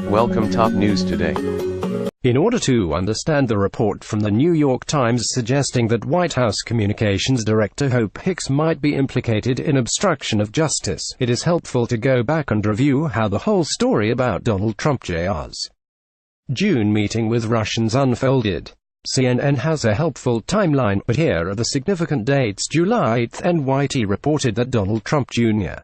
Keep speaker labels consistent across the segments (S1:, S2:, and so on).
S1: Welcome top news today.
S2: In order to understand the report from the New York Times suggesting that White House Communications Director Hope Hicks might be implicated in obstruction of justice, it is helpful to go back and review how the whole story about Donald Trump Jr.'s June meeting with Russians unfolded. CNN has a helpful timeline, but here are the significant dates. July 8, NYT reported that Donald Trump Jr.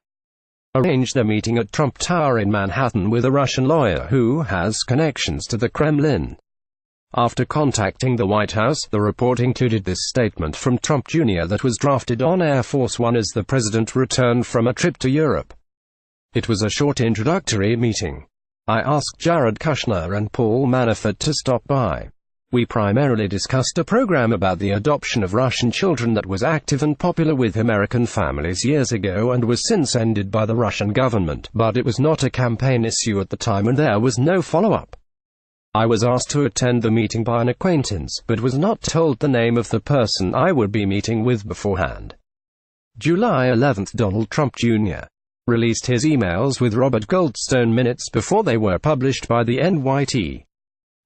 S2: arranged a meeting at Trump Tower in Manhattan with a Russian lawyer who has connections to the Kremlin. After contacting the White House, the report included this statement from Trump Jr. that was drafted on Air Force One as the president returned from a trip to Europe. It was a short introductory meeting. I asked Jared Kushner and Paul Manafort to stop by. We primarily discussed a program about the adoption of Russian children that was active and popular with American families years ago and was since ended by the Russian government, but it was not a campaign issue at the time and there was no follow-up. I was asked to attend the meeting by an acquaintance, but was not told the name of the person I would be meeting with beforehand. July 11, Donald Trump Jr. released his emails with Robert Goldstone minutes before they were published by the NYT.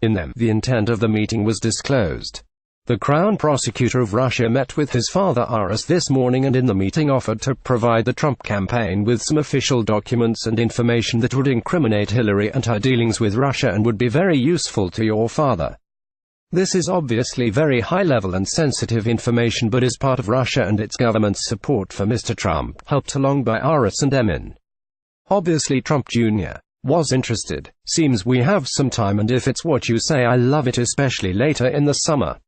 S2: In them, the intent of the meeting was disclosed. The Crown Prosecutor of Russia met with his father Rs this morning and in the meeting offered to provide the Trump campaign with some official documents and information that would incriminate Hillary and her dealings with Russia and would be very useful to your father. This is obviously very high-level and sensitive information but is part of Russia and its government's support for Mr. Trump, helped along by Rs and Emin. Obviously Trump Jr. was interested. Seems we have some time and if it's what you say I love it, especially later in the summer.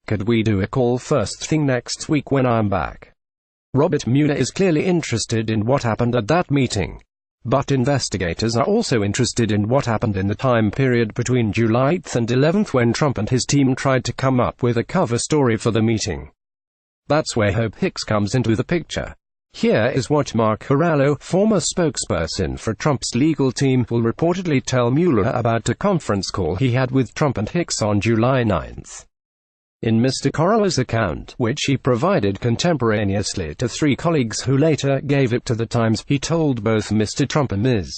S2: Could we do a call first thing next week when I'm back? Robert Mueller is clearly interested in what happened at that meeting. But investigators are also interested in what happened in the time period between July 8 and 11 when Trump and his team tried to come up with a cover story for the meeting. That's where Hope Hicks comes into the picture. Here is what Mark Corallo, former spokesperson for Trump's legal team, will reportedly tell Mueller about a conference call he had with Trump and Hicks on July 9. In Mr. Corallo's account, which he provided contemporaneously to three colleagues who later gave it to the Times, he told both Mr. Trump and Ms.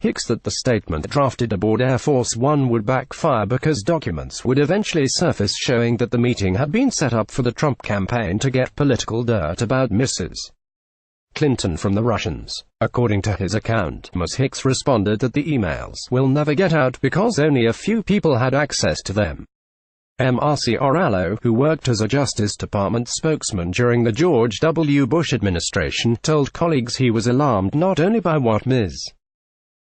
S2: Hicks that the statement drafted aboard Air Force One would backfire because documents would eventually surface showing that the meeting had been set up for the Trump campaign to get political dirt about Mrs. Clinton from the Russians. According to his account, Ms. Hicks responded that the emails will never get out because only a few people had access to them. Marc Corallo, who worked as a Justice Department spokesman during the George W. Bush administration, told colleagues he was alarmed not only by what Ms.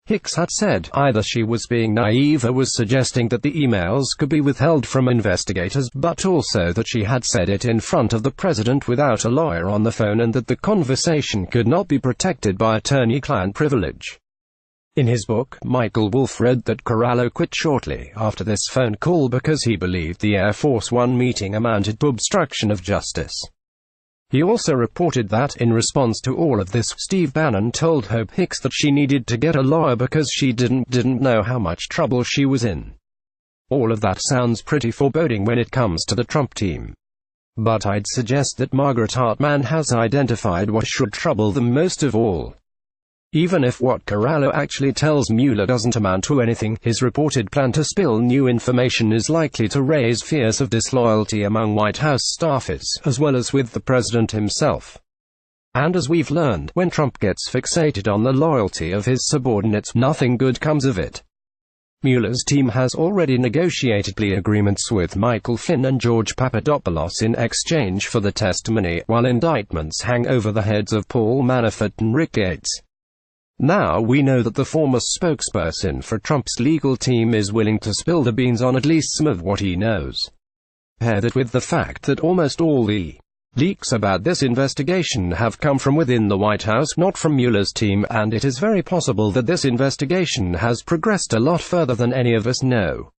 S2: Hicks had said, either she was being naive or was suggesting that the emails could be withheld from investigators, but also that she had said it in front of the president without a lawyer on the phone and that the conversation could not be protected by attorney-client privilege. In his book, Michael Wolff wrote that Corallo quit shortly after this phone call because he believed the Air Force One meeting amounted to obstruction of justice. He also reported that, in response to all of this, Steve Bannon told Hope Hicks that she needed to get a lawyer because she didn't know how much trouble she was in. All of that sounds pretty foreboding when it comes to the Trump team. But I'd suggest that Margaret Hartman has identified what should trouble them most of all. Even if what Corallo actually tells Mueller doesn't amount to anything, his reported plan to spill new information is likely to raise fears of disloyalty among White House staffers, as well as with the president himself. And as we've learned, when Trump gets fixated on the loyalty of his subordinates, nothing good comes of it. Mueller's team has already negotiated plea agreements with Michael Flynn and George Papadopoulos in exchange for the testimony, while indictments hang over the heads of Paul Manafort and Rick Gates. Now we know that the former spokesperson for Trump's legal team is willing to spill the beans on at least some of what he knows. Pair that with the fact that almost all the leaks about this investigation have come from within the White House, not from Mueller's team, and it is very possible that this investigation has progressed a lot further than any of us know.